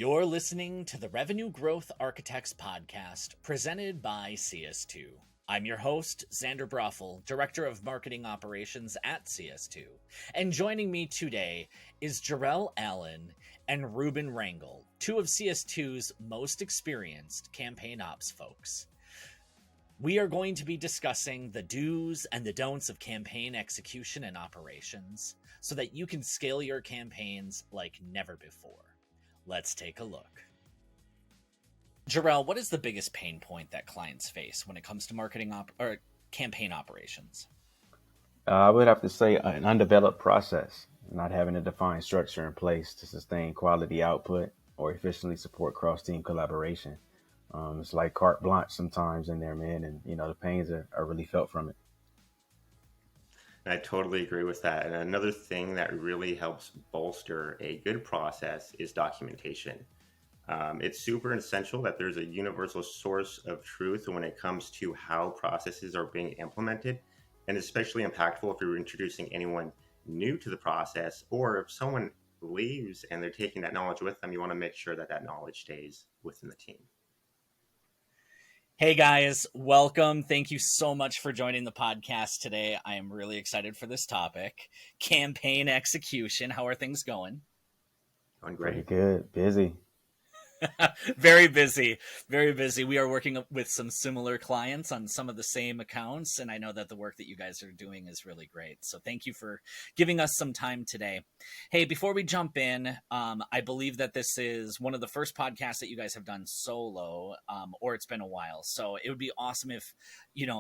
You're listening to the Revenue Growth Architects podcast presented by CS2. I'm your host, Xander Broffel, Director of Marketing Operations at CS2. And joining me today is Jerel Allen and Ruben Rangel, two of CS2's most experienced campaign ops folks. We are going to be discussing the do's and the don'ts of campaign execution and operations so that you can scale your campaigns like never before. Let's take a look. Jerel, what is the biggest pain point that clients face when it comes to marketing or campaign operations? I would have to say an undeveloped process, not having a defined structure in place to sustain quality output or efficiently support cross-team collaboration. It's like carte blanche sometimes in there, man, and the pains are really felt from it. I totally agree with that. And another thing that really helps bolster a good process is documentation. It's super essential that there's a universal source of truth when it comes to how processes are being implemented, and especially impactful if you're introducing anyone new to the process, or if someone leaves and they're taking that knowledge with them, you want to make sure that that knowledge stays within the team. Hey guys, welcome. Thank you so much for joining the podcast today. I am really excited for this topic. Campaign execution. How are things going? Going great. Pretty good, busy. Very busy, very busy. We are working with some similar clients on some of the same accounts, and I know that the work that you guys are doing is really great. So thank you for giving us some time today. Hey, before we jump in, I believe that this is one of the first podcasts that you guys have done solo, or it's been a while. So it would be awesome if,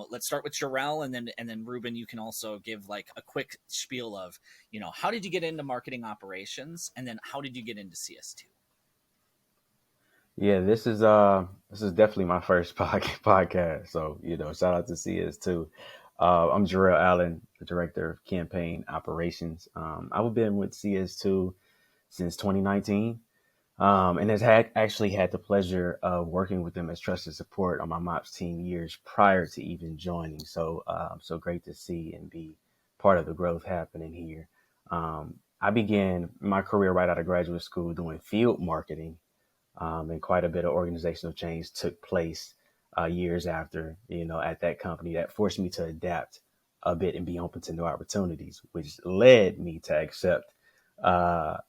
let's start with Jerel, and then Ruben, you can also give like a quick spiel of, how did you get into marketing operations, and then how did you get into CS2? Yeah, this is definitely my first podcast. So shout out to CS2. I'm Jerel Allen, the Director of Campaign Operations. I've been with CS2 since 2019, and has actually had the pleasure of working with them as trusted support on my MOPS team years prior to even joining. So so great to see and be part of the growth happening here. I began my career right out of graduate school doing field marketing. And quite a bit of organizational change took place years after, at that company that forced me to adapt a bit and be open to new opportunities, which led me to accept, a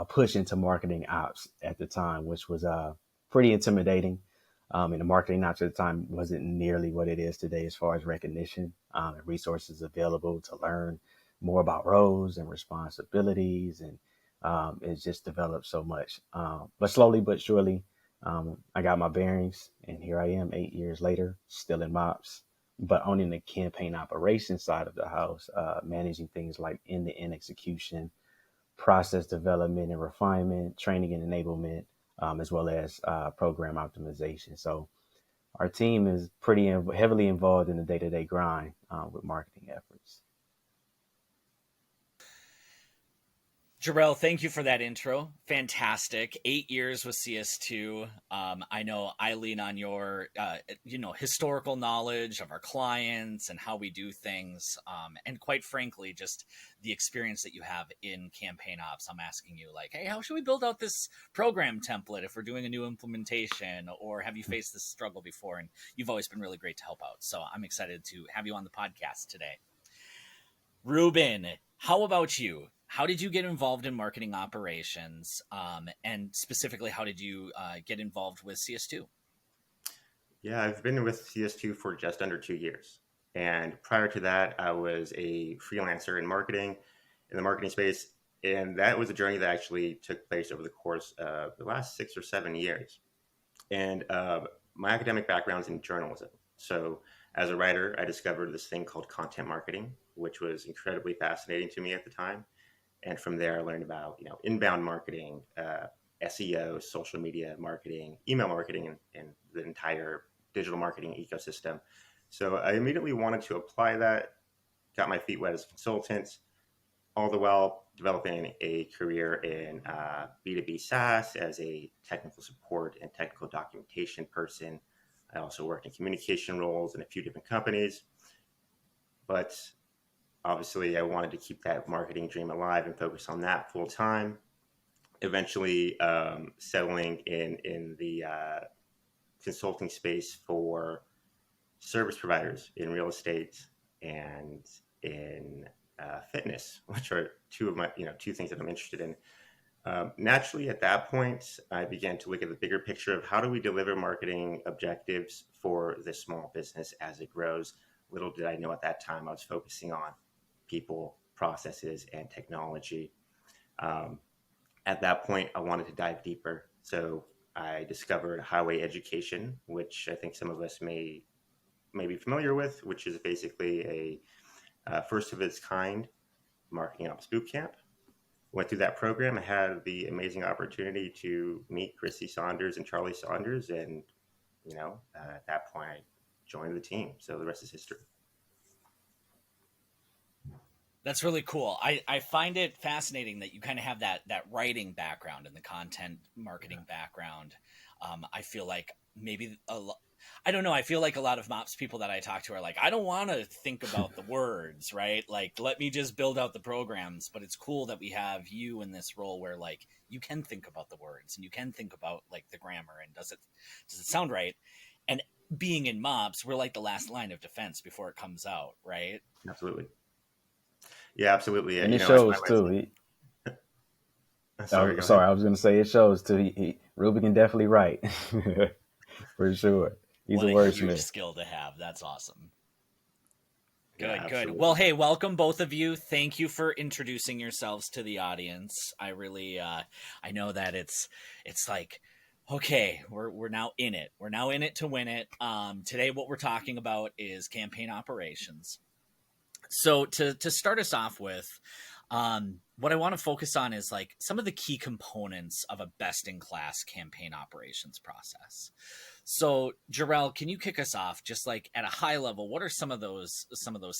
push into marketing ops at the time, which was pretty intimidating. And the marketing ops at the time wasn't nearly what it is today as far as recognition and resources available to learn more about roles and responsibilities, and it's just developed so much. But slowly but surely, I got my bearings, and here I am 8 years later, still in MOPS, but owning the campaign operations side of the house, managing things like end-to-end execution, process development and refinement, training and enablement, as well as program optimization. So our team is pretty heavily involved in the day-to-day grind with marketing efforts. Jerel, thank you for that intro. Fantastic. 8 years with CS2. I know I lean on your, historical knowledge of our clients and how we do things. And quite frankly, just the experience that you have in campaign ops. I'm asking you like, hey, how should we build out this program template if we're doing a new implementation, or have you faced this struggle before? And you've always been really great to help out. So I'm excited to have you on the podcast today. Ruben, how about you? How did you get involved in marketing operations? And specifically, how did you get involved with CS2? Yeah, I've been with CS2 for just under 2 years. And prior to that, I was a freelancer in the marketing space. And that was a journey that actually took place over the course of the last 6 or 7 years. And my academic background is in journalism. So as a writer, I discovered this thing called content marketing, which was incredibly fascinating to me at the time. And from there, I learned about, inbound marketing, SEO, social media marketing, email marketing, and the entire digital marketing ecosystem. So I immediately wanted to apply that, got my feet wet as a consultant, all the while developing a career in B2B SaaS as a technical support and technical documentation person. I also worked in communication roles in a few different companies. But obviously, I wanted to keep that marketing dream alive and focus on that full time. eventually settling in the consulting space for service providers in real estate and in fitness, which are two of my, two things that I'm interested in. Naturally, at that point, I began to look at the bigger picture of how do we deliver marketing objectives for this small business as it grows. Little did I know at that time I was focusing on people, processes, and technology. At that point, I wanted to dive deeper. So I discovered highway education, which I think some of us may be familiar with, which is basically a first of its kind marketing ops boot camp. Went through that program. I had the amazing opportunity to meet Chrissy Saunders and Charlie Saunders, and at that point, I joined the team. So the rest is history. That's really cool. I find it fascinating that you kind of have that writing background and the content marketing background. I feel like maybe I don't know. I feel like a lot of MOPS people that I talk to are like, I don't want to think about the words, right? Like, let me just build out the programs. But it's cool that we have you in this role where like you can think about the words and you can think about like the grammar and does it sound right? And being in MOPS, we're like the last line of defense before it comes out, right? Absolutely. Yeah, absolutely. And it shows too. Sorry, I was going to say it shows too. Ruben can definitely write for sure. He's what a huge wordsmith. skill to have. That's awesome. Good, Yeah, good. Well, hey, welcome both of you. Thank you for introducing yourselves to the audience. I really, I know that it's like, okay, we're now in it. We're now in it to win it. Today, what we're talking about is campaign operations. So to start us off with, what I want to focus on is like some of the key components of a best-in-class campaign operations process. So, Jerel, can you kick us off just like at a high level? What are some of those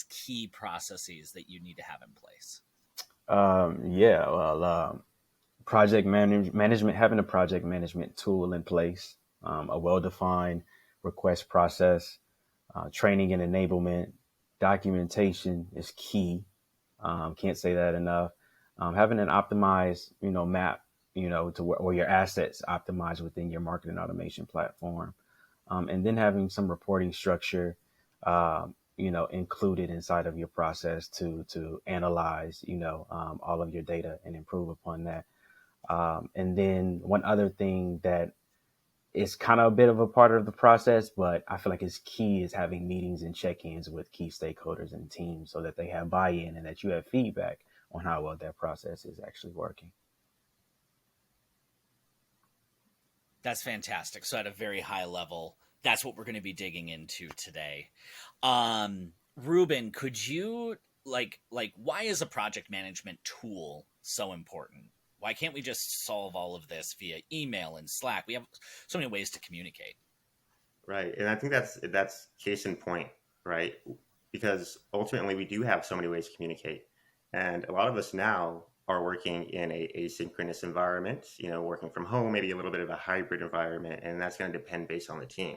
key processes that you need to have in place? Project management, having a project management tool in place, a well-defined request process, training and enablement, documentation is key. Can't say that enough. Having an optimized, map, to where your assets optimized within your marketing automation platform. And then having some reporting structure, included inside of your process to analyze, all of your data and improve upon that. And then one other thing that is kind of a bit of a part of the process, but I feel like it's key is having meetings and check-ins with key stakeholders and teams so that they have buy-in and that you have feedback on how well that process is actually working. That's fantastic. So at a very high level, that's what we're going to be digging into today. Ruben, could you like why is a project management tool so important? Why can't we just solve all of this via email and Slack? We have so many ways to communicate. Right. And I think that's case in point, right? Because ultimately we do have so many ways to communicate. And a lot of us now are working in a asynchronous environment, working from home, maybe a little bit of a hybrid environment, and that's going to depend based on the team.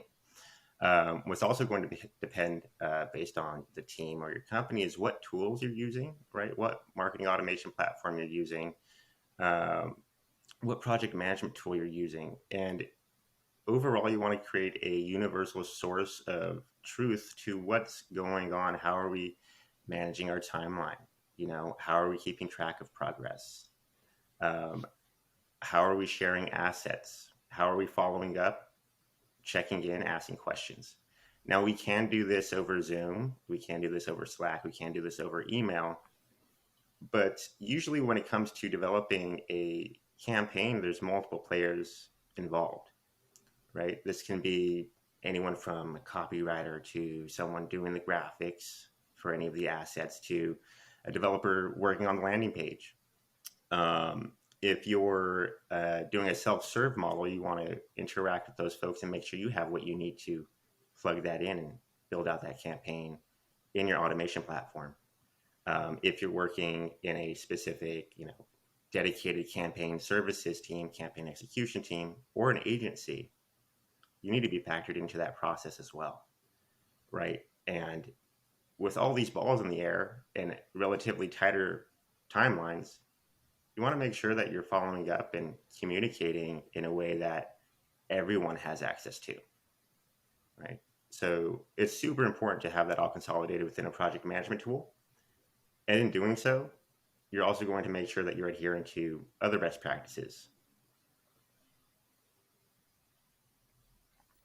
What's also going to depend based on the team or your company is what tools you're using, right? What marketing automation platform you're using, what project management tool you're using. And overall, you want to create a universal source of truth to what's going on. How are we managing our timeline? How are we keeping track of progress? How are we sharing assets? How are we following up, checking in, asking questions? Now, we can do this over Zoom. We can do this over Slack. We can do this over email. But usually when it comes to developing a campaign, there's multiple players involved, right? This can be anyone from a copywriter to someone doing the graphics for any of the assets to a developer working on the landing page. If you're doing a self-serve model, you want to interact with those folks and make sure you have what you need to plug that in and build out that campaign in your automation platform. If you're working in a specific, dedicated campaign services team, campaign execution team, or an agency, you need to be factored into that process as well, right? And with all these balls in the air and relatively tighter timelines, you you want to make sure that you're following up and communicating in a way that everyone has access to, right? So it's super important to have that all consolidated within a project management tool. And in doing so, you're also going to make sure that you're adhering to other best practices.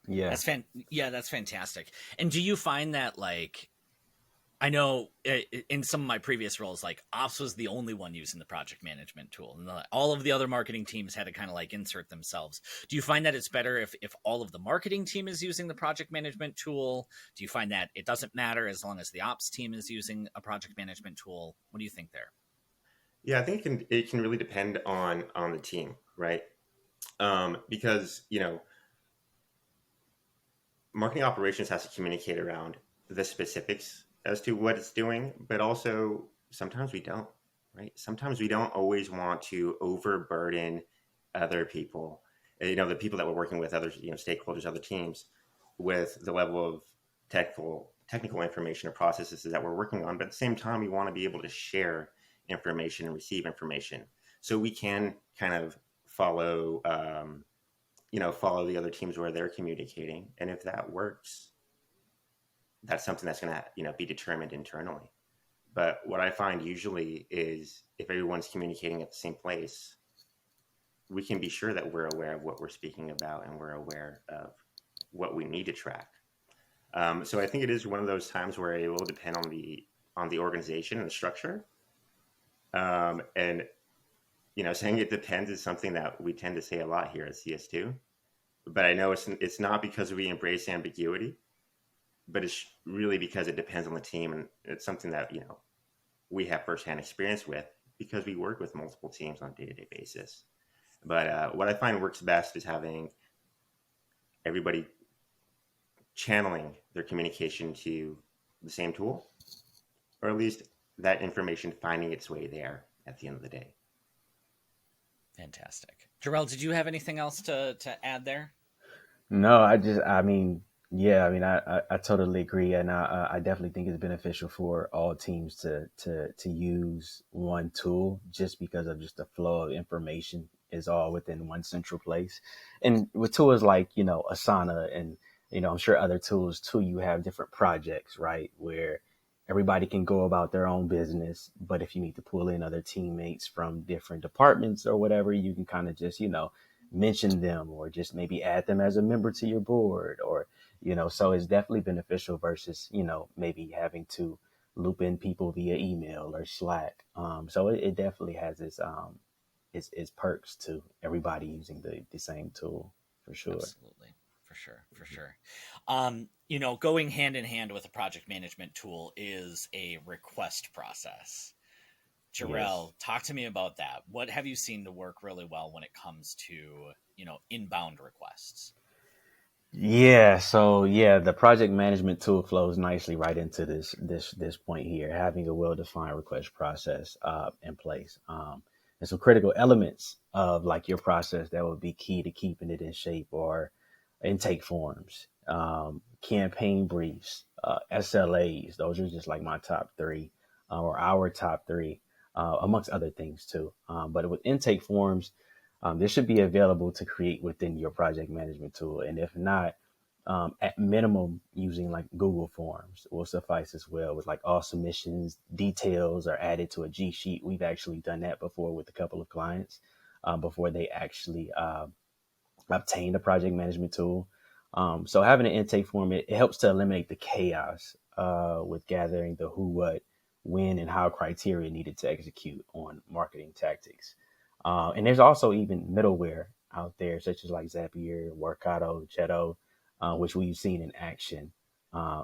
Yeah. That's fantastic. And do you find that, like, I know in some of my previous roles, like ops was the only one using the project management tool, and all of the other marketing teams had to kind of like insert themselves. Do you find that it's better if all of the marketing team is using the project management tool? Do you find that it doesn't matter as long as the ops team is using a project management tool? What do you think there? Yeah, I think it can really depend on the team, right? Because marketing operations has to communicate around the specifics as to what it's doing, but also sometimes we don't, right? Sometimes we don't always want to overburden other people, the people that we're working with, other stakeholders, other teams, with the level of technical information or processes that we're working on. But at the same time, we want to be able to share information and receive information, so we can kind of follow the other teams where they're communicating. And if that works, that's something that's going to be determined internally. But what I find usually is if everyone's communicating at the same place, we can be sure that we're aware of what we're speaking about and we're aware of what we need to track. So I think it is one of those times where it will depend on the organization and the structure. And saying it depends is something that we tend to say a lot here at CS2. But I know it's not because we embrace ambiguity, but it's really because it depends on the team, and it's something that we have firsthand experience with because we work with multiple teams on a day-to-day basis. But what I find works best is having everybody channeling their communication to the same tool, or at least that information finding its way there at the end of the day. Fantastic. Jerel, did you have anything else to add there? No, I totally agree. And I definitely think it's beneficial for all teams to use one tool, just because of just the flow of information is all within one central place. And with tools like, Asana and, I'm sure other tools too, you have different projects, right? Where everybody can go about their own business. But if you need to pull in other teammates from different departments or whatever, you can kind of just, mention them or just maybe add them as a member to your board, or, so it's definitely beneficial versus, maybe having to loop in people via email or Slack. So it definitely has its perks to everybody using the same tool, for sure. Absolutely. For sure. Going hand in hand with a project management tool is a request process. Jerel, Yes. talk to me about that. What have you seen to work really well when it comes to, inbound requests? Yeah, so the project management tool flows nicely right into this point here, having a well-defined request process in place. And some critical elements of like your process that would be key to keeping it in shape or intake forms, campaign briefs, SLAs. Those are just like my top three, or our top three, amongst other things too. But with intake forms, this should be available to create within your project management tool. And if not, at minimum, using like Google Forms will suffice as well, with like all submissions details are added to a G sheet. We've actually done that before with a couple of clients before they actually obtain a project management tool. So having an intake form, it helps to eliminate the chaos with gathering the who, what, when, and how criteria needed to execute on marketing tactics. And there's also even middleware out there, such as like Zapier, Workato, Jetto, which we've seen in action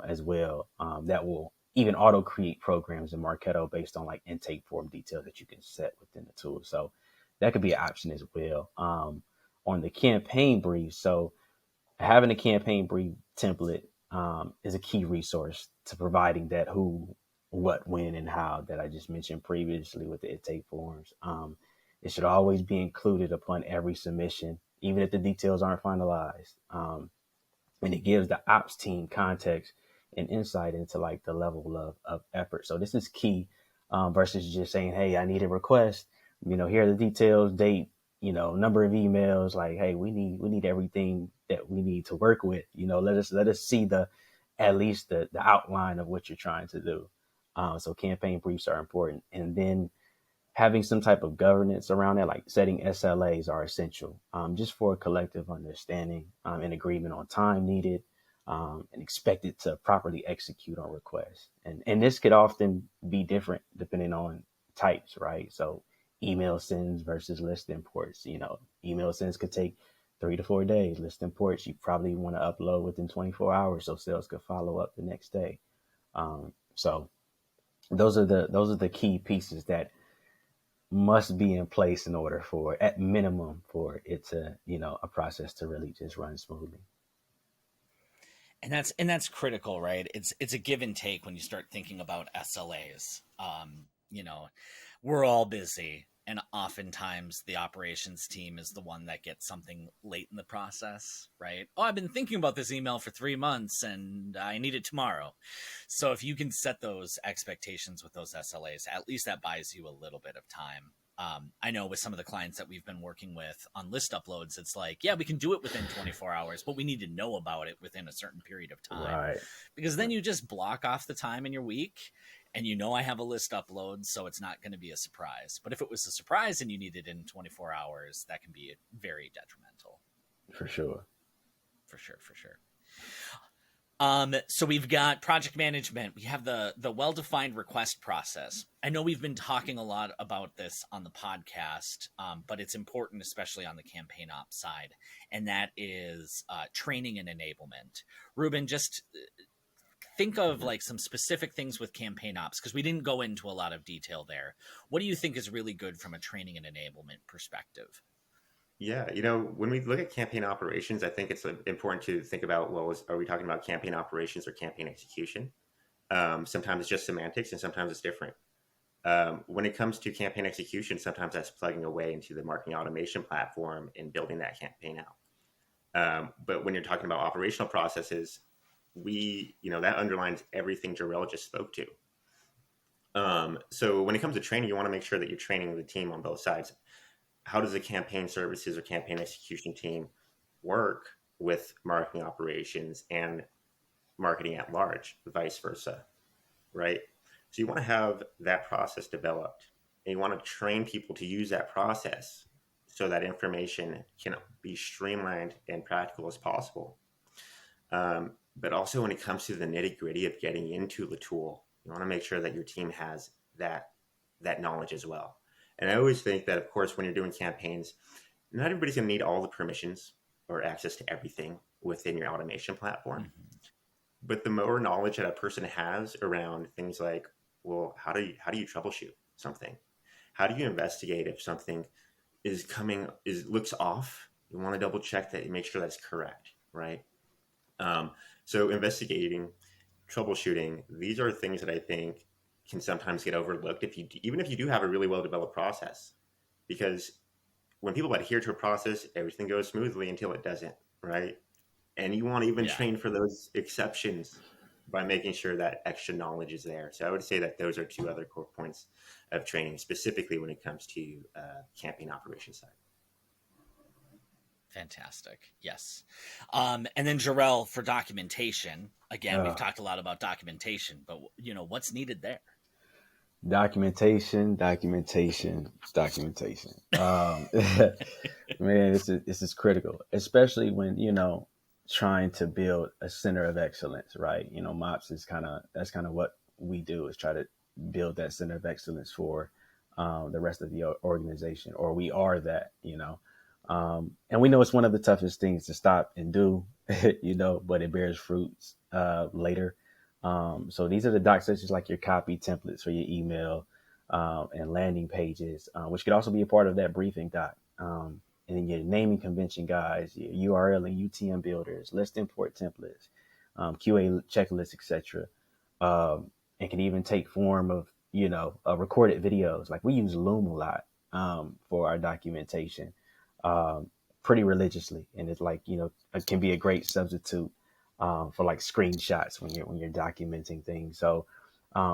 as well, that will even auto create programs in Marketo based on like intake form details that you can set within the tool. So that could be an option as well. On the campaign brief, so having a campaign brief template is a key resource to providing that who, what, when, and how that I just mentioned previously with the intake forms. It should always be included upon every submission, even if the details aren't finalized. And it gives the ops team context and insight into like the level of effort. So this is key versus just saying, hey, I need a request, Here are the details, date, number of emails. Like, hey, we need everything that we need to work with. Let us see at least the outline of what you're trying to do. So campaign briefs are important, and then having some type of governance around that, like setting SLAs, are essential, just for a collective understanding, and agreement on time needed, and expected to properly execute on requests. And this could often be different depending on types, right? So email sends versus list imports. Email sends could take 3 to 4 days. List imports, you probably want to upload within 24 hours so sales could follow up the next day. So those are the key pieces that must be in place in order for, at minimum, for it to, a process to really just run smoothly. And that's critical, right? It's a give and take when you start thinking about SLAs. We're all busy, and oftentimes the operations team is the one that gets something late in the process, right? Oh, I've been thinking about this email for 3 months and I need it tomorrow. So if you can set those expectations with those SLAs, at least that buys you a little bit of time. I know with some of the clients that we've been working with on list uploads, it's like, yeah, we can do it within 24 hours, but we need to know about it within a certain period of time. Right. Because then you just block off the time in your week, and I have a list upload, so it's not going to be a surprise. But if it was a surprise and you need it in 24 hours, that can be very detrimental. For sure. For sure. So we've got project management. We have the well-defined request process. I know we've been talking a lot about this on the podcast, but it's important, especially on the campaign ops side, and that is training and enablement. Ruben, just think of like some specific things with campaign ops, because we didn't go into a lot of detail there. What do you think is really good from a training and enablement perspective? Yeah, when we look at campaign operations, I think it's important to think about, are we talking about campaign operations or campaign execution? Sometimes it's just semantics, and sometimes it's different. When it comes to campaign execution, sometimes that's plugging away into the marketing automation platform and building that campaign out. But when you're talking about operational processes, that underlines everything Jerel just spoke to. So when it comes to training, you want to make sure that you're training the team on both sides. How does a campaign services or campaign execution team work with marketing operations and marketing at large, vice versa, right? So you want to have that process developed, and you want to train people to use that process so that information can be streamlined and practical as possible. But also when it comes to the nitty gritty of getting into the tool, you want to make sure that your team has that knowledge as well. And I always think that, of course, when you're doing campaigns, not everybody's going to need all the permissions or access to everything within your automation platform. Mm-hmm. But the more knowledge that a person has around things like, well, how do you troubleshoot something? How do you investigate if something looks off? You want to double check that and make sure that's correct, right? So investigating, troubleshooting, these are things that I think can sometimes get overlooked even if you do have a really well-developed process, because when people adhere to a process, everything goes smoothly until it doesn't, right? And you want to even train for those exceptions by making sure that extra knowledge is there. So I would say that those are two other core points of training, specifically when it comes to campaign operations side. Fantastic. Yes. And then Jerel, for documentation, again, we've talked a lot about documentation, but what's needed there? Documentation. Man, this is critical, especially when, trying to build a center of excellence, right? MOPS is that's kind of what we do, is try to build that center of excellence for the rest of the organization, or we are that, and we know it's one of the toughest things to stop and do, but it bears fruits later. So these are the docs, such as like your copy templates for your email and landing pages, which could also be a part of that briefing doc. And then your naming convention guides, your URL and UTM builders, list import templates, QA checklists, etc. And can even take form of, recorded videos. Like we use Loom a lot for our documentation pretty religiously. And it's like, it can be a great substitute for like screenshots when you're documenting things. So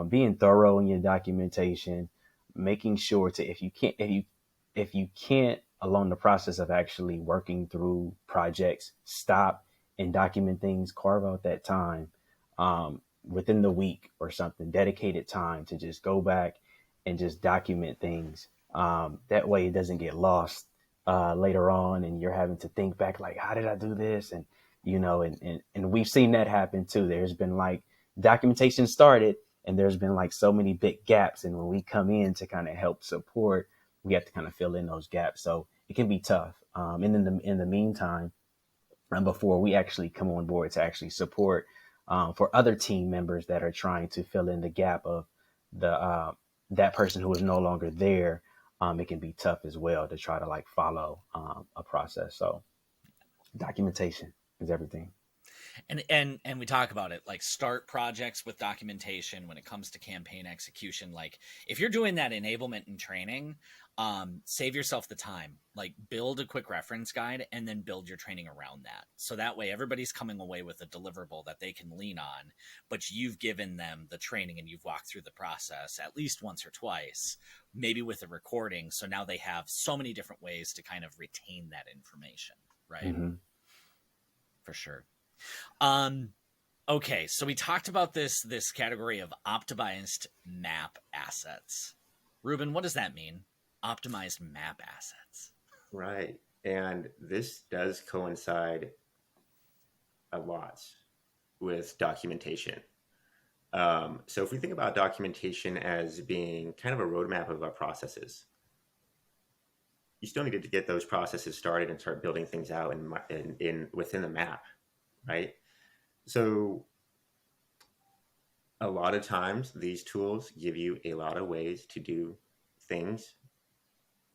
being thorough in your documentation, making sure to, if you if you can't, along the process of actually working through projects, stop and document things, carve out that time within the week or something, dedicated time to just go back and just document things. That way it doesn't get lost later on and you're having to think back like, how did I do this? And, and we've seen that happen too. There's been like documentation started and there's been like so many big gaps. And when we come in to kind of help support, we have to kind of fill in those gaps. So it can be tough. And in the meantime, before we actually come on board to actually support for other team members that are trying to fill in the gap of the that person who is no longer there, it can be tough as well to try to like follow a process. So documentation is everything. And we talk about it, like start projects with documentation when it comes to campaign execution. Like if you're doing that enablement and training, save yourself the time, like build a quick reference guide and then build your training around that. So that way everybody's coming away with a deliverable that they can lean on, but you've given them the training and you've walked through the process at least once or twice, maybe with a recording. So now they have so many different ways to kind of retain that information, right? Mm-hmm. For sure. Okay, so we talked about this category of optimized map assets. Ruben, what does that mean? Optimized map assets. Right. And this does coincide a lot with documentation. So if we think about documentation as being kind of a roadmap of our processes, you still needed to get those processes started and start building things out in within the map, right? So a lot of times these tools give you a lot of ways to do things,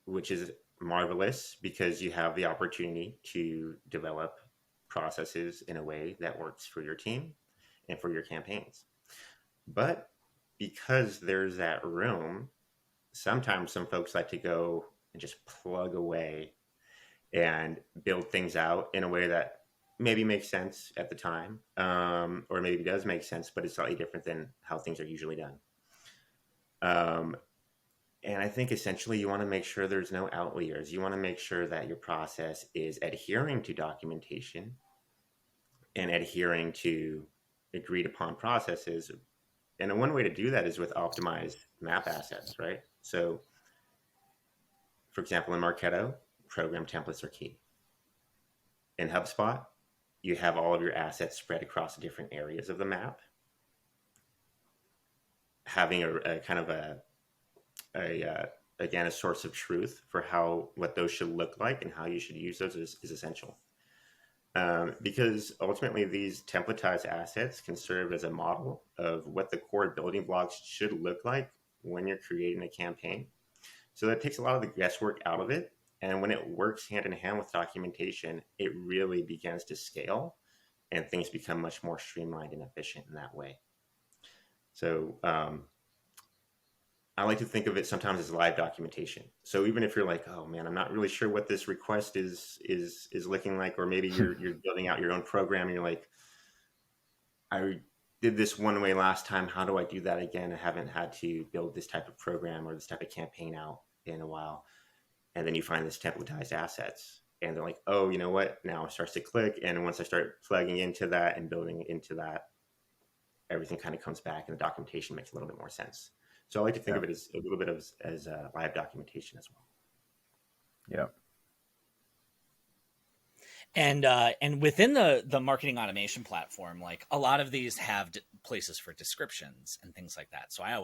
which is marvelous because you have the opportunity to develop processes in a way that works for your team and for your campaigns. But because there's that room, sometimes some folks like to go and just plug away and build things out in a way that maybe makes sense at the time, or maybe does make sense, but it's slightly different than how things are usually done. And I think essentially you want to make sure there's no outliers. You want to make sure that your process is adhering to documentation and adhering to agreed upon processes. And one way to do that is with optimized map assets, right? So, for example, in Marketo, program templates are key. In HubSpot, you have all of your assets spread across different areas of the map. Having a kind of again, a source of truth for what those should look like and how you should use those is essential. Because ultimately these templatized assets can serve as a model of what the core building blocks should look like when you're creating a campaign. So that takes a lot of the guesswork out of it. And when it works hand in hand with documentation, it really begins to scale and things become much more streamlined and efficient in that way. So I like to think of it sometimes as live documentation. So even if you're like, oh man, I'm not really sure what this request is looking like, or maybe you're building out your own program and you're like, I did this one way last time. How do I do that again? I haven't had to build this type of program or this type of campaign out in a while. And then you find this templatized assets and they're like, oh, you know what? Now it starts to click. And once I start plugging into that and building into that, everything kind of comes back and the documentation makes a little bit more sense. So I like to think of it as a little bit as live documentation as well. Yeah. And within the marketing automation platform, like a lot of these have places for descriptions and things like that. So I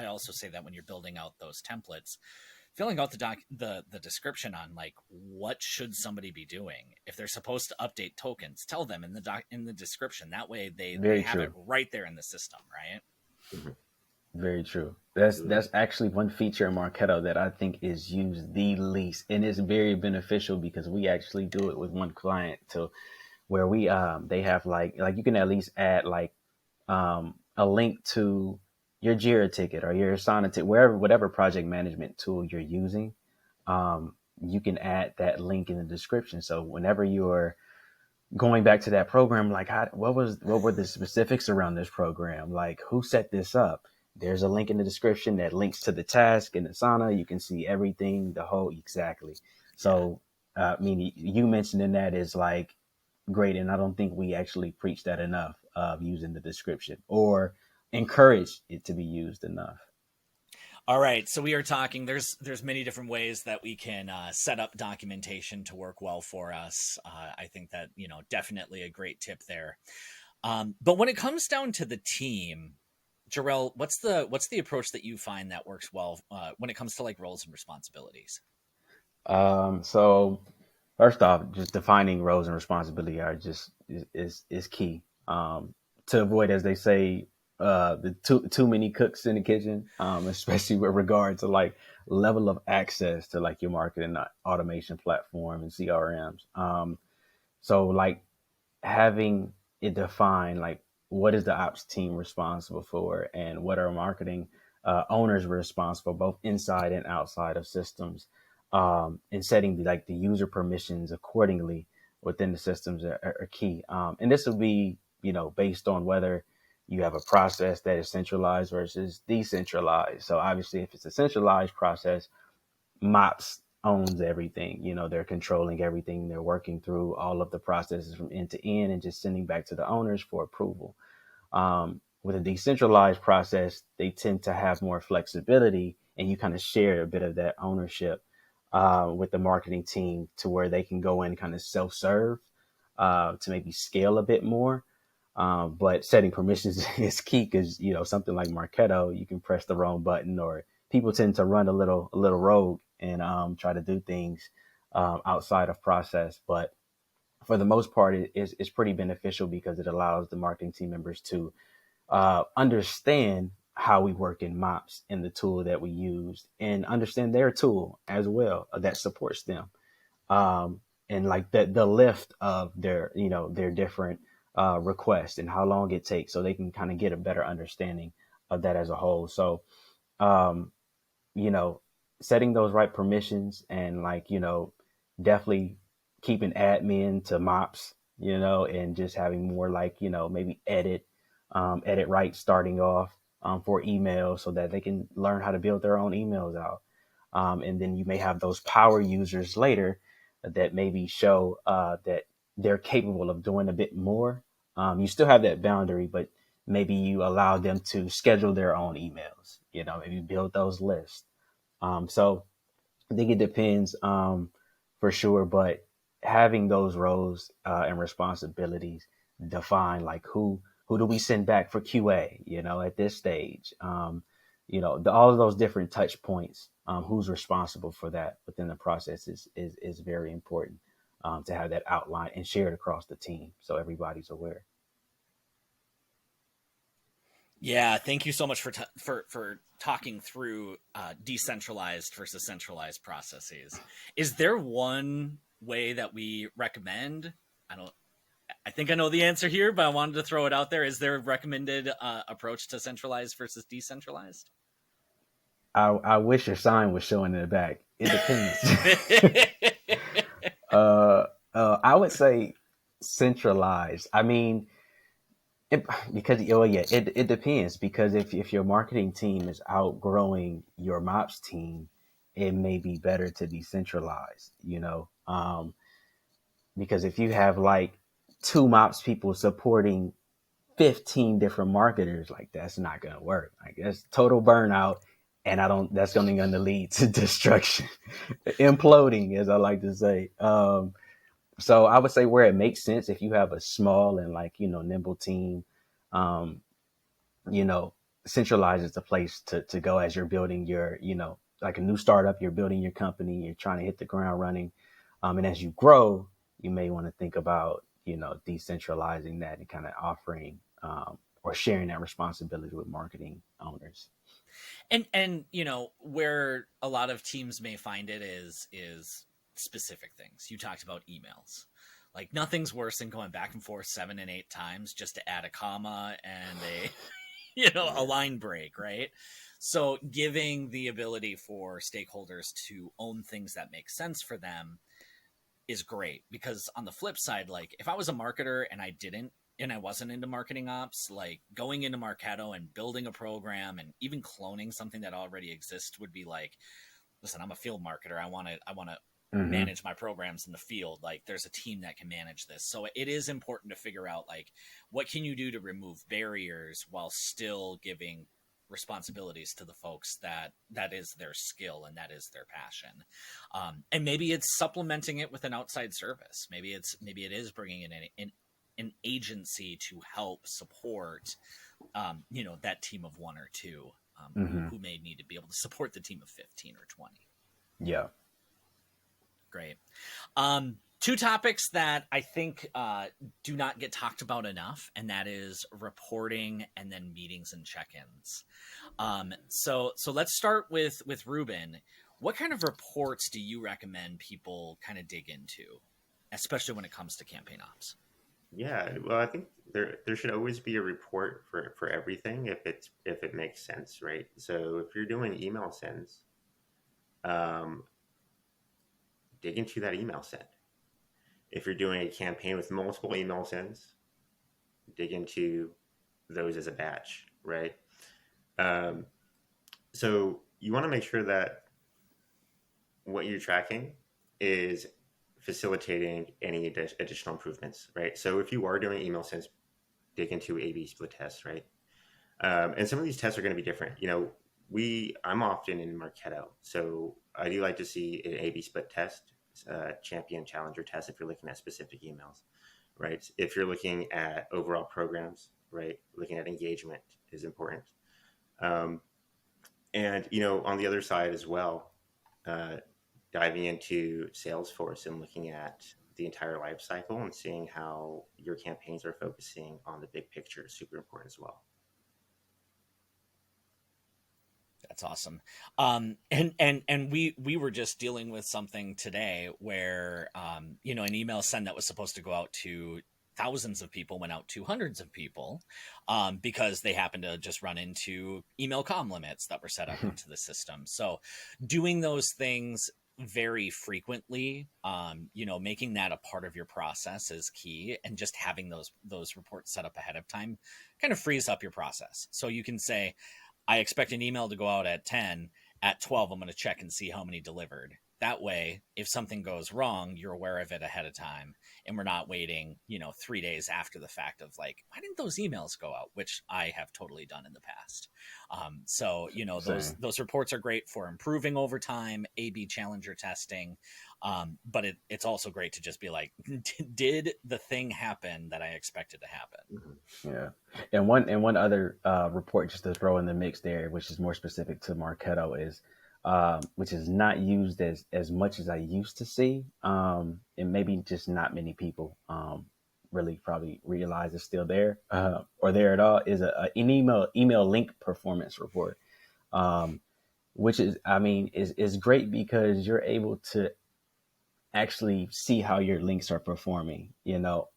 also say that when you're building out those templates, filling out the description on like what should somebody be doing if they're supposed to update tokens, tell them in the description. That way they have it right there in the system, right? Mm-hmm. Very true. That's actually one feature in Marketo that I think is used the least, and it's very beneficial because we actually do it with one client to where we they have like you can at least add like a link to your Jira ticket or your Asana ticket, whatever project management tool you're using. You can add that link in the description. So whenever you're going back to that program, like what were the specifics around this program? Like who set this up? There's a link in the description that links to the task in Asana. You can see everything, the whole, exactly. So, I mean, you mentioning that is like great. And I don't think we actually preach that enough of using the description or encourage it to be used enough. All right, so we are talking. There's many different ways that we can set up documentation to work well for us. I think that definitely a great tip there. But when it comes down to the team, Jerel, what's the approach that you find that works well when it comes to like roles and responsibilities? So first off, just defining roles and responsibility are just is key. To avoid, as they say, the too many cooks in the kitchen, especially with regard to like level of access to like your marketing automation platform and CRMs. So like having it defined, like what is the ops team responsible for and what are marketing owners responsible, both inside and outside of systems, and setting like the user permissions accordingly within the systems are key. And this will be, based on whether you have a process that is centralized versus decentralized. So obviously, if it's a centralized process, MOPS owns everything. They're controlling everything. They're working through all of the processes from end to end and just sending back to the owners for approval. With a decentralized process, they tend to have more flexibility and you kind of share a bit of that ownership with the marketing team to where they can go in kind of self-serve to maybe scale a bit more. But setting permissions is key because, something like Marketo, you can press the wrong button or people tend to run a little rogue and try to do things outside of process. But for the most part, it's pretty beneficial because it allows the marketing team members to understand how we work in MOPS and the tool that we use and understand their tool as well that supports them. And like the lift of their different requests and how long it takes so they can kind of get a better understanding of that as a whole. So, um, you know, setting those right permissions and like, definitely keeping admin to MOPS, and just having more like, maybe edit right starting off for emails so that they can learn how to build their own emails out. And then you may have those power users later that maybe show that they're capable of doing a bit more. You still have that boundary, but maybe you allow them to schedule their own emails, maybe build those lists. So I think it depends for sure, but having those roles and responsibilities define like who do we send back for QA, at this stage, all of those different touch points, who's responsible for that within the process is very important to have that outlined and shared across the team so everybody's aware. Yeah, thank you so much for talking through decentralized versus centralized processes. Is there one way that we recommend? I think I know the answer here, but I wanted to throw it out there. Is there a recommended approach to centralized versus decentralized? I wish your sign was showing in the back. It depends. I would say centralized. I mean, because it depends because if your marketing team is outgrowing your MOPS team, it may be better to be centralized, because if you have like two MOPS people supporting 15 different marketers, like that's not going to work. Like that's total burnout. And that's only going to lead to destruction, imploding, as I like to say. So I would say where it makes sense, if you have a small and like, nimble team, um, you know, centralized is the place to go as you're building your, like a new startup, you're building your company, you're trying to hit the ground running. And as you grow, you may want to think about, decentralizing that and kind of offering or sharing that responsibility with marketing owners. And where a lot of teams may find it is specific things. You talked about emails. Like nothing's worse than going back and forth 7 and 8 times just to add a comma and a line break, right? So giving the ability for stakeholders to own things that make sense for them is great, because on the flip side, like if I was a marketer and I didn't and I wasn't into marketing ops, like going into Marketo and building a program and even cloning something that already exists would be like, listen, I'm a field marketer. I want to Mm-hmm. manage my programs in the field. Like there's a team that can manage this. So it is important to figure out like what can you do to remove barriers while still giving responsibilities to the folks that is their skill and that is their passion. And maybe it's supplementing it with an outside service. Maybe it is bringing in an agency to help support that team of one or two, Mm-hmm. who may need to be able to support the team of 15 or 20. Yeah. Great. Two topics that I think do not get talked about enough, and that is reporting and then meetings and check-ins. So let's start with Ruben. What kind of reports do you recommend people kind of dig into, especially when it comes to campaign ops? Yeah, well, I think there should always be a report for everything if it makes sense, right? So if you're doing email sends, um, dig into that email send. If you're doing a campaign with multiple email sends, dig into those as a batch, right? Um, so you want to make sure that what you're tracking is facilitating any additional improvements, right? So if you are doing email sends, dig into A/B split tests, right? And some of these tests are going to be different. I'm often in Marketo, so I do like to see an A/B split test, champion challenger test if you're looking at specific emails, right? If you're looking at overall programs, right, looking at engagement is important. Um, and on the other side as well, uh, diving into Salesforce and looking at the entire life cycle and seeing how your campaigns are focusing on the big picture is super important as well. That's awesome. And we were just dealing with something today where an email send that was supposed to go out to thousands of people went out to hundreds of people, because they happened to just run into email comm limits that were set up into the system. So doing those things very frequently, making that a part of your process is key, and just having those reports set up ahead of time kind of frees up your process. So you can say, I expect an email to go out at 10. At 12, I'm going to check and see how many delivered. That way, if something goes wrong, you're aware of it ahead of time. And we're not waiting, 3 days after the fact of like, why didn't those emails go out? Which I have totally done in the past. So, Same. those reports are great for improving over time, A/B challenger testing. But it's also great to just be like, did the thing happen that I expected to happen? Yeah. And one other report just to throw in the mix there, which is more specific to Marketo, is which is not used as much as I used to see. And maybe just not many people really probably realize it's still there or there at all, is an email link performance report. Um, which is great because you're able to actually see how your links are performing.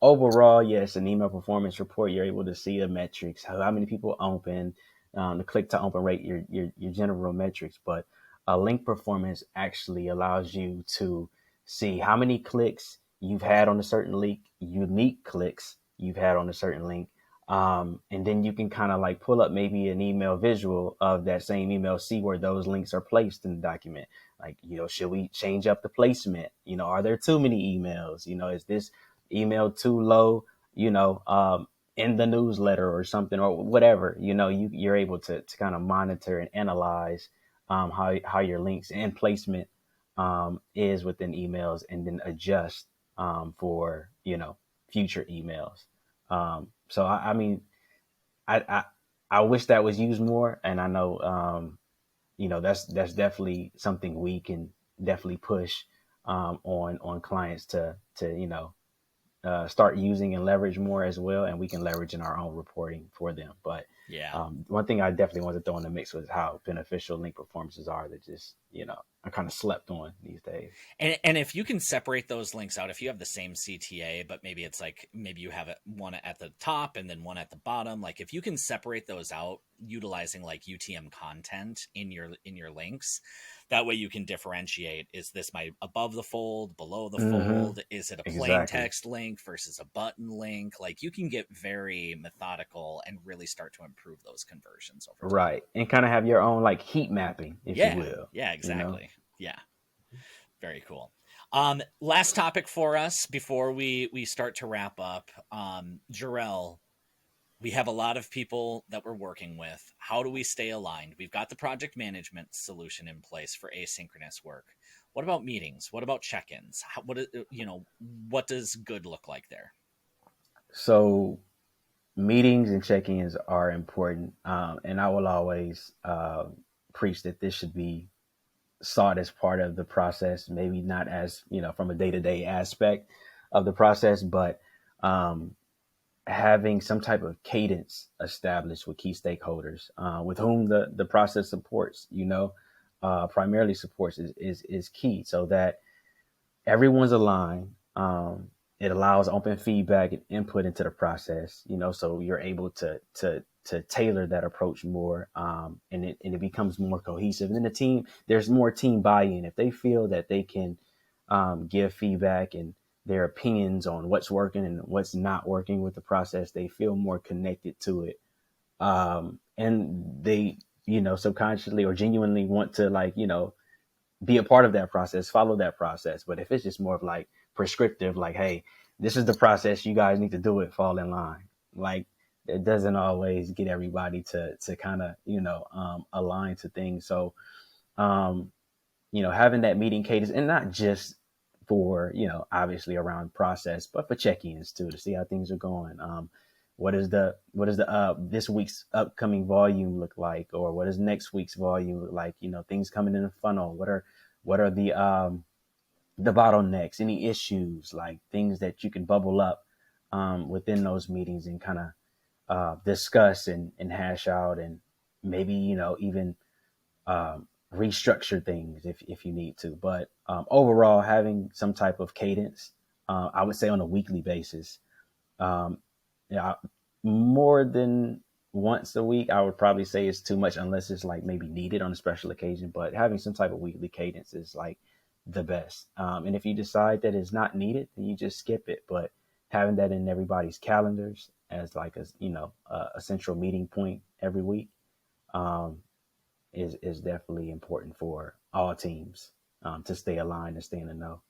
Overall, yes, an email performance report, you're able to see the metrics, how many people open, the click to open rate, your general metrics. But a link performance actually allows you to see how many clicks you've had on a certain link, unique clicks you've had on a certain link. And then you can kind of like pull up maybe an email visual of that same email, see where those links are placed in the document. Like, should we change up the placement? Are there too many emails? Is this email too low, in the newsletter or something or whatever? You're able to kind of monitor and analyze how your links and placement is within emails, and then adjust for, future emails. So I I wish that was used more, and I know that's definitely something we can definitely push on clients to start using and leverage more as well, and we can leverage in our own reporting for them. But Yeah. one thing I definitely want to throw in the mix was how beneficial link performances are that just are kind of slept on these days. And if you can separate those links out, if you have the same CTA, but maybe it's like maybe you have one at the top and then one at the bottom, like if you can separate those out utilizing like UTM content in your links. That way you can differentiate, is this my above the fold, below the Hmm. fold, is it a plain Exactly. text link versus a button link? Like, you can get very methodical and really start to improve those conversions over time. Right. And kind of have your own like heat mapping, if you Yeah, will, yeah, you know? exactly. Yeah, very cool. Last topic for us before we start to wrap up. Jerel, we have a lot of people that we're working with. How do we stay aligned? We've got the project management solution in place for asynchronous work. What about meetings? What about check-ins? What does good look like there? So meetings and check-ins are important. And I will always preach that this should be sought as part of the process, maybe not as, from a day-to-day aspect of the process, but um, having some type of cadence established with key stakeholders with whom the process supports, primarily supports is key so that everyone's aligned. It allows open feedback and input into the process, so you're able to tailor that approach more, and it becomes more cohesive. And then there's more team buy-in if they feel that they can give feedback and their opinions on what's working and what's not working with the process. They feel more connected to it, and they subconsciously or genuinely want to be a part of that process, follow that process. But if it's just more of like prescriptive, like, hey, this is the process, you guys need to do it, fall in line. Like, it doesn't always get everybody to kind of, align to things. So, um, having that meeting cadence, and not just for, obviously around process, but for check-ins too, to see how things are going. What is the this week's upcoming volume look like, or what does next week's volume look like? Things coming in the funnel. What are the bottlenecks, any issues, like things that you can bubble up within those meetings and kind of discuss and hash out, and maybe even restructure things if you need to. But overall, having some type of cadence, I would say on a weekly basis. Um, yeah, more than once a week, I would probably say it's too much unless it's like maybe needed on a special occasion. But having some type of weekly cadence is like the best. And if you decide that it's not needed, then you just skip it. But having that in everybody's calendars as like a central meeting point every week um, is definitely important for all teams to stay aligned and stay in the know.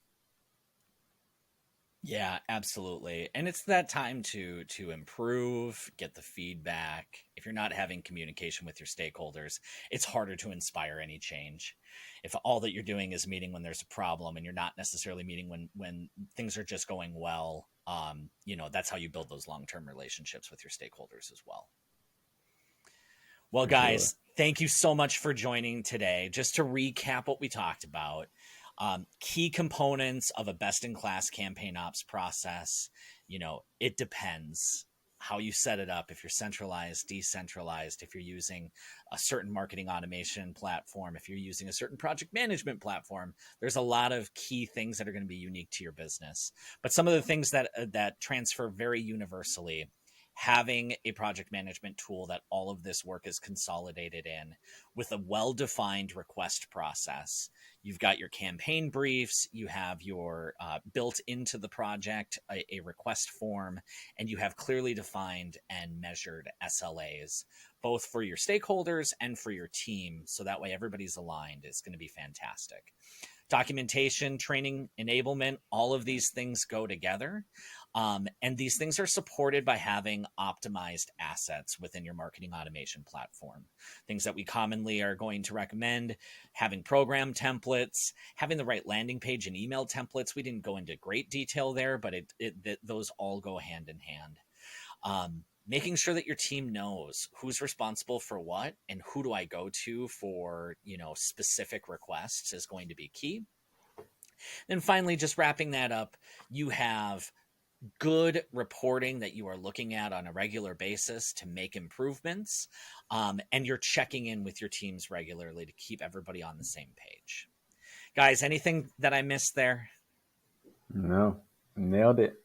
Yeah, absolutely. And it's that time to improve, get the feedback. If you're not having communication with your stakeholders, it's harder to inspire any change. If all that you're doing is meeting when there's a problem and you're not necessarily meeting when things are just going well, that's how you build those long-term relationships with your stakeholders as well. Well, For sure. guys, thank you so much for joining today. Just to recap what we talked about, key components of a best in class campaign ops process. It depends how you set it up. If you're centralized, decentralized, if you're using a certain marketing automation platform, if you're using a certain project management platform, there's a lot of key things that are going to be unique to your business. But some of the things that transfer very universally, having a project management tool that all of this work is consolidated in with a well-defined request process. You've got your campaign briefs, you have your built into the project a request form, and you have clearly defined and measured SLAs, both for your stakeholders and for your team. So that way everybody's aligned. Is going to be fantastic. Documentation, training, enablement, all of these things go together. And these things are supported by having optimized assets within your marketing automation platform. Things that we commonly are going to recommend: having program templates, having the right landing page and email templates. We didn't go into great detail there, but those all go hand in hand. Making sure that your team knows who's responsible for what and who do I go to for specific requests is going to be key. Then finally, just wrapping that up, you have good reporting that you are looking at on a regular basis to make improvements, and you're checking in with your teams regularly to keep everybody on the same page. Guys, anything that I missed there? No, nailed it.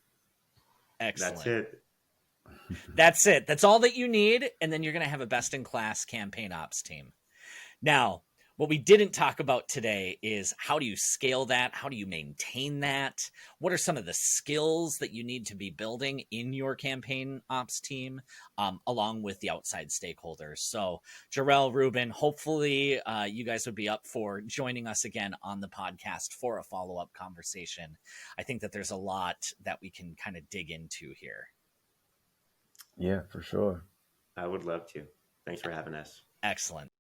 That's Excellent. it. That's it. That's all that you need. And then you're going to have a best-in-class campaign ops team. Now, what we didn't talk about today is how do you scale that? How do you maintain that? What are some of the skills that you need to be building in your campaign ops team, along with the outside stakeholders? So, Jerel, Ruben, hopefully you guys would be up for joining us again on the podcast for a follow-up conversation. I think that there's a lot that we can kind of dig into here. Yeah, for sure. I would love to. Thanks for having us. Excellent.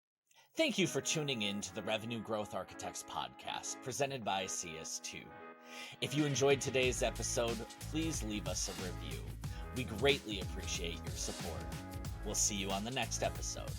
Thank you for tuning in to the Revenue Growth Architects podcast presented by CS2. If you enjoyed today's episode, please leave us a review. We greatly appreciate your support. We'll see you on the next episode.